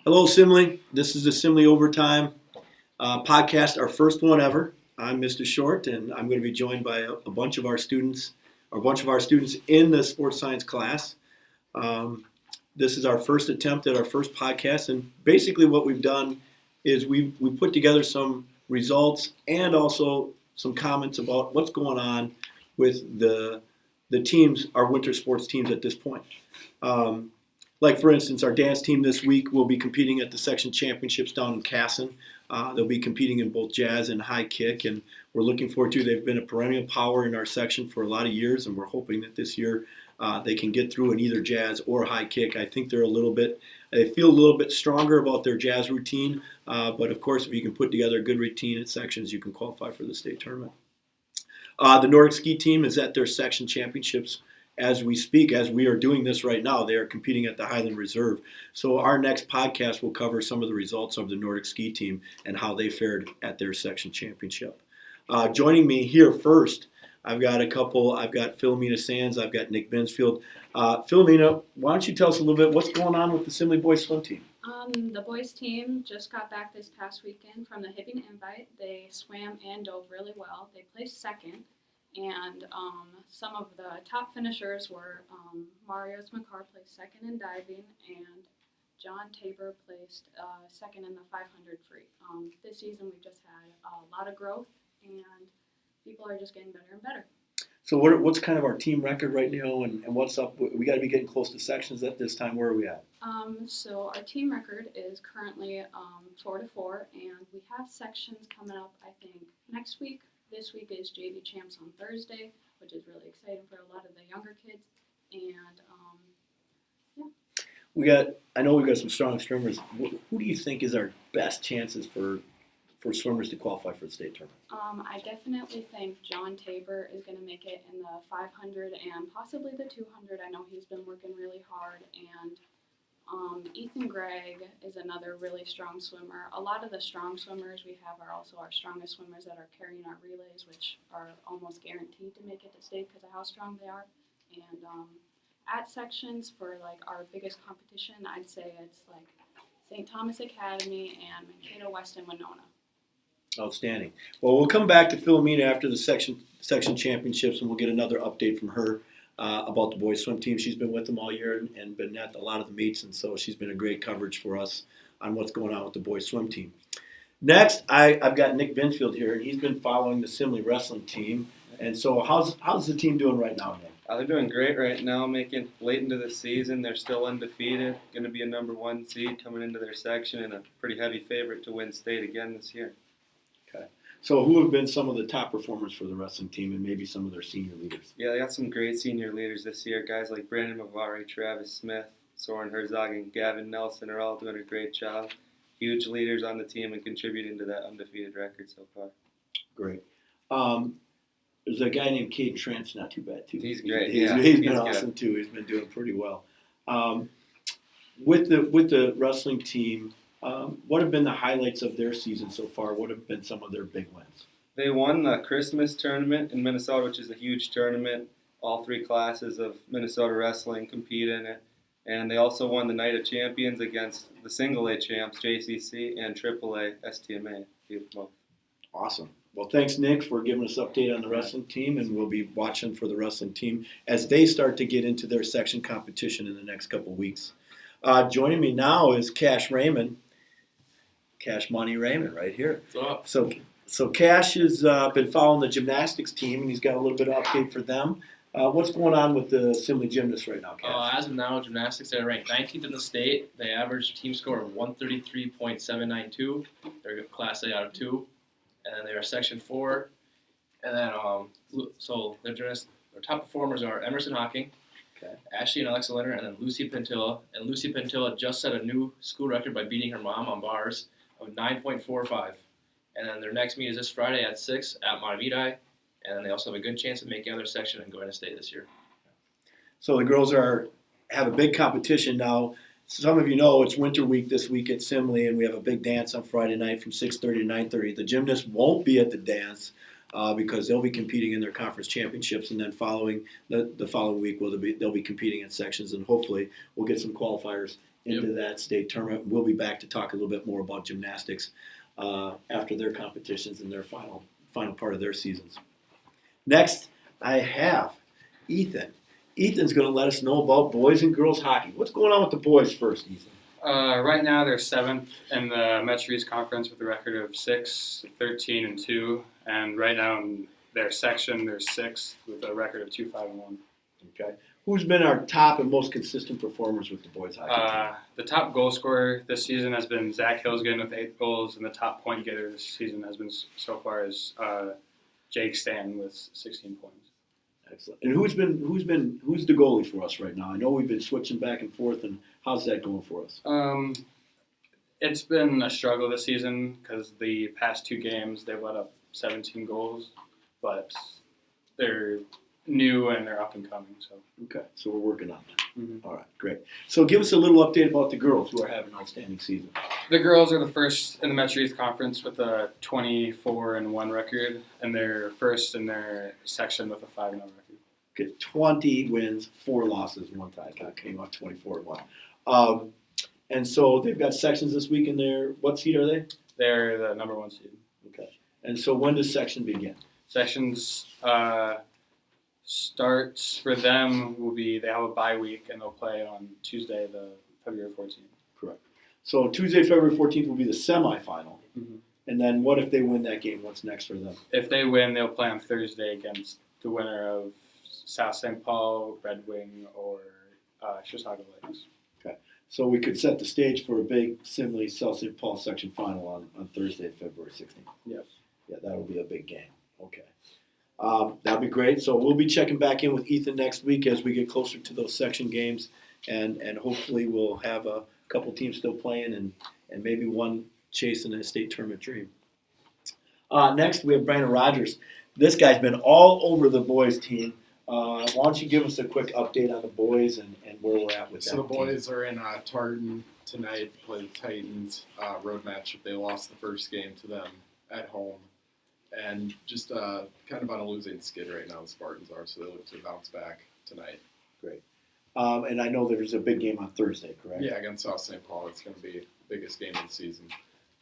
Hello, Simile. This is the Simile Overtime podcast, our first one ever. I'm Mr. Short, and I'm going to be joined by a bunch of our students, in the sports science class. This is our first attempt at our first podcast, and basically what we've done is we've put together some results and also some comments about what's going on with the teams, our winter sports teams at this point. Like, for instance, our dance team this week will be competing at the section championships down in Casson. They'll be competing in both jazz and high kick, and we're looking forward to it. They've been a perennial power in our section for a lot of years, and we're hoping that this year they can get through in either jazz or high kick. I think they feel a little bit stronger about their jazz routine, but of course, if you can put together a good routine at sections, you can qualify for the state tournament. The Nordic ski team is at their section championships as we speak, as we are doing this right now. They are competing at the Highland Reserve. So our next podcast will cover some of the results of the Nordic ski team and how they fared at their section championship. Joining me here first, I've got Philomena Sands, I've got Nick Bensfield. Philomena, why don't you tell us a little bit what's going on with the Simile Boys swim team? The boys team just got back this past weekend from the Hibbing Invite. They swam and dove really well. They placed second. And some of the top finishers were Marius McCarr placed second in diving, and John Tabor placed second in the 500 free. This season we've just had a lot of growth, and people are just getting better and better. So what's kind of our team record right now, and what's up? We got to be getting close to sections at this time. Where are we at? So our team record is currently 4-4, and we have sections coming up, I think, next week. This week is JV Champs on Thursday, which is really exciting for a lot of the younger kids. And, I know we've got some strong swimmers. Who do you think is our best chances for swimmers to qualify for the state tournament? I definitely think John Tabor is going to make it in the 500 and possibly the 200. I know he's been working really hard. And Ethan Gregg is another really strong swimmer. A lot of the strong swimmers we have are also our strongest swimmers that are carrying our relays, which are almost guaranteed to make it to state because of how strong they are. And at sections for like our biggest competition, I'd say it's like St. Thomas Academy and Mankato West and Winona. Outstanding. Well, we'll come back to Philomena after the section championships, and we'll get another update from her about the boys swim team. She's been with them all year and been at a lot of the meets, and so she's been a great coverage for us on what's going on with the boys swim team. Next, I've got Nick Bensfield here, and he's been following the Simile wrestling team. And so how's the team doing right now, Nick? They're doing great right now, making late into the season. They're still undefeated, going to be a number 1 seed coming into their section and a pretty heavy favorite to win state again this year. Okay. So who have been some of the top performers for the wrestling team and maybe some of their senior leaders? Yeah, they got some great senior leaders this year. Guys like Brandon Mavari, Travis Smith, Soren Herzog, and Gavin Nelson are all doing a great job. Huge leaders on the team and contributing to that undefeated record so far. Great. There's a guy named Caden Trent's not too bad, too. He's great. He's been awesome, too. He's been doing pretty well. With the wrestling team, what have been the highlights of their season so far? What have been some of their big wins? They won the Christmas tournament in Minnesota, which is a huge tournament. All 3 classes of Minnesota wrestling compete in it. And they also won the Night of Champions against the Single A champs, JCC, and AAA STMA. Awesome. Well, thanks, Nick, for giving us an update on the wrestling team, and we'll be watching for the wrestling team as they start to get into their section competition in the next couple of weeks. Joining me now is Cash Raymond. Cash Money Raymond right here. What's up? So Cash has been following the gymnastics team, and he's got a little bit of update for them. What's going on with the Simile gymnasts right now, Cash? As of now, gymnastics are ranked 19th in the state. They average a team score of 133.792. They're Class A out of 2. And then they're Section 4. And then, so their top performers are Emerson Hocking, Okay. Ashley and Alexa Leonard, and then Lucy Pentilla. And Lucy Pentilla just set a new school record by beating her mom on bars of 9.45. And then their next meet is this Friday at 6 at Montevideo. And then they also have a good chance of making another section and going to state this year. So the girls have a big competition now. Some of you know it's winter week this week at Simile, and we have a big dance on Friday night from 6:30 to 9:30. The gymnasts won't be at the dance because they'll be competing in their conference championships, and then following the following week they'll be competing in sections, and hopefully we'll get some qualifiers into that state tournament. We'll be back to talk a little bit more about gymnastics after their competitions and their final part of their seasons. Next, I have Ethan. Ethan's going to let us know about boys and girls hockey. What's going on with the boys first, Ethan? Right now, they're 7th in the Metro East Conference with a record of 6-13-2, and right now in their section, they're 6th with a record of 2-5-1. Okay. Who's been our top and most consistent performers with the boys hockey team? The top goal scorer this season has been Zach Hilsgen with 8 goals, and the top point getter this season has been so far is Jake Stanton with 16 points. Excellent. And who's the goalie for us right now? I know we've been switching back and forth, and how's that going for us? It's been a struggle this season because the past 2 games they've let up 17 goals, but they're new and they're up and coming. So Okay, so we're working on that. Mhm. All right, great. So give us a little update about the girls who are having an outstanding season. the girls are the first in the Metro East Conference with a 24-1 record, and they're first in their section with a 5-0 record. Okay, 20 wins, 4 losses, 1 tie. Came out 24-1. And so they've got sections this week in there. What seed are they? They're the number 1 seed. Okay. And so when does section begin? Sections starts for them will be they have a bye week and they'll play on Tuesday, the February 14th. Correct. So Tuesday, February 14th will be the semifinal. Mhm. And then what if they win that game? What's next for them? If they win, they'll play on Thursday against the winner of South St. Paul, Red Wing, or Chisago Lakes. So we could set the stage for a big Simley South St. Paul section final on Thursday, February 16th. Yes. Yeah, that'll be a big game. Okay. That'll be great. So we'll be checking back in with Ethan next week as we get closer to those section games, and hopefully we'll have a couple teams still playing and maybe one chasing a state tournament dream. Next, we have Brandon Rogers. This guy's been all over the boys team. Why don't you give us a quick update on the boys and where we're at with that So the team? boys are in Tartan tonight to play the Titans road matchup. They lost the first game to them at home, and just kind of on a losing skid right now. The Spartans are, so they look to bounce back tonight. And I know there's a big game on Thursday, correct? Yeah, against South St. Paul, it's going to be the biggest game of the season.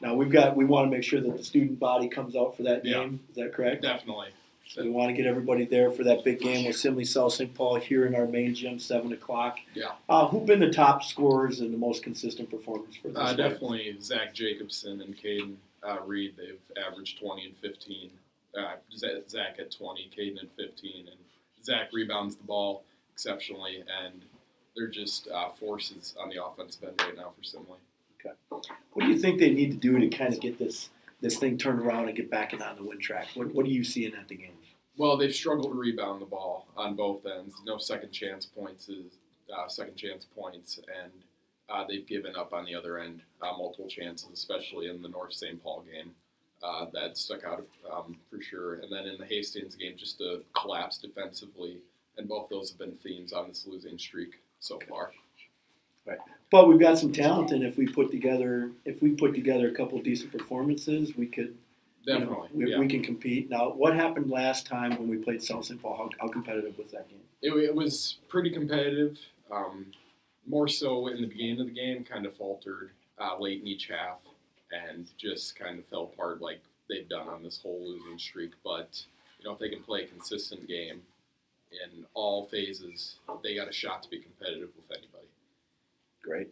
Now we want to make sure that the student body comes out for that Yeah. game. Is that correct? Definitely. So we want to get everybody there for that big game with Simley South St. Paul here in our main gym, 7:00. Yeah. Who've been the top scorers and the most consistent performers for this? Definitely Zach Jacobson and Caden Reed. They've averaged 20 and 15. Zach at 20, Caden at 15, and Zach rebounds the ball exceptionally, and they're just forces on the offensive end right now for Simley. What do you think they need to do to kind of get this thing turned around and get back in on the win track? What are you seeing at the game? Well, they've struggled to rebound the ball on both ends. No second chance points, and they've given up on the other end multiple chances, especially in the North St. Paul game. That stuck out for sure. And then in the Hastings game, just a collapse defensively, and both those have been themes on this losing streak so far. But we've got some talent, and if we put together a couple decent performances, we could Definitely, we can compete. Now, what happened last time when we played South St. Paul? How competitive was that game? It was pretty competitive. More so in the beginning of the game, kind of faltered late in each half, and just kind of fell apart like they've done on this whole losing streak. But if they can play a consistent game in all phases, they got a shot to be competitive with anybody. Great.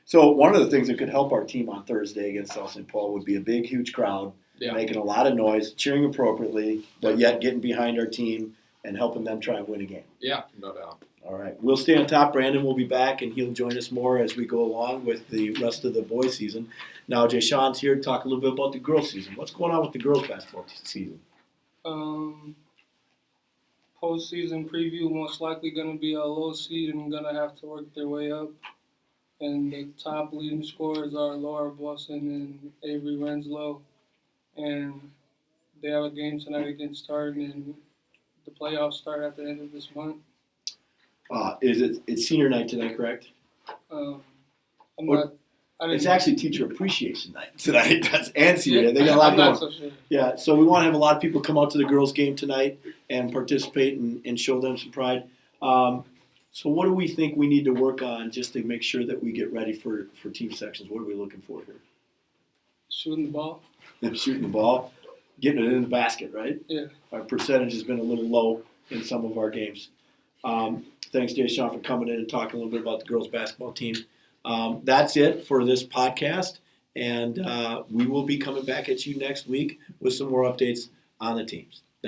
So one of the things that could help our team on Thursday against South St. Paul would be a big, huge crowd, Yeah. making a lot of noise, cheering appropriately, but yet getting behind our team and helping them try and win a game. Yeah, no doubt. All right. We'll stay on top. Brandon will be back, and he'll join us more as we go along with the rest of the boys' season. Now, Jay Sean's here to talk a little bit about the girls' season. What's going on with the girls' basketball season? Postseason preview most likely going to be a low seed and going to have to work their way up. And the top leading scorers are Laura Boston and Avery Renslow. And they have a game tonight against Tartan, and the playoffs start at the end of this month. It's senior night tonight, correct? It's actually teacher appreciation night tonight. And senior night. They got a lot I'm going. not so sure. Yeah, so we want to have a lot of people come out to the girls' game tonight and participate and show them some pride. So what do we think we need to work on just to make sure that we get ready for team sections? What are we looking for here? Shooting the ball. Shooting the ball, getting it in the basket, right? Yeah. Our percentage has been a little low in some of our games. Thanks, Jay Sean, for coming in and talking a little bit about the girls basketball team. That's it for this podcast, and we will be coming back at you next week with some more updates on the teams.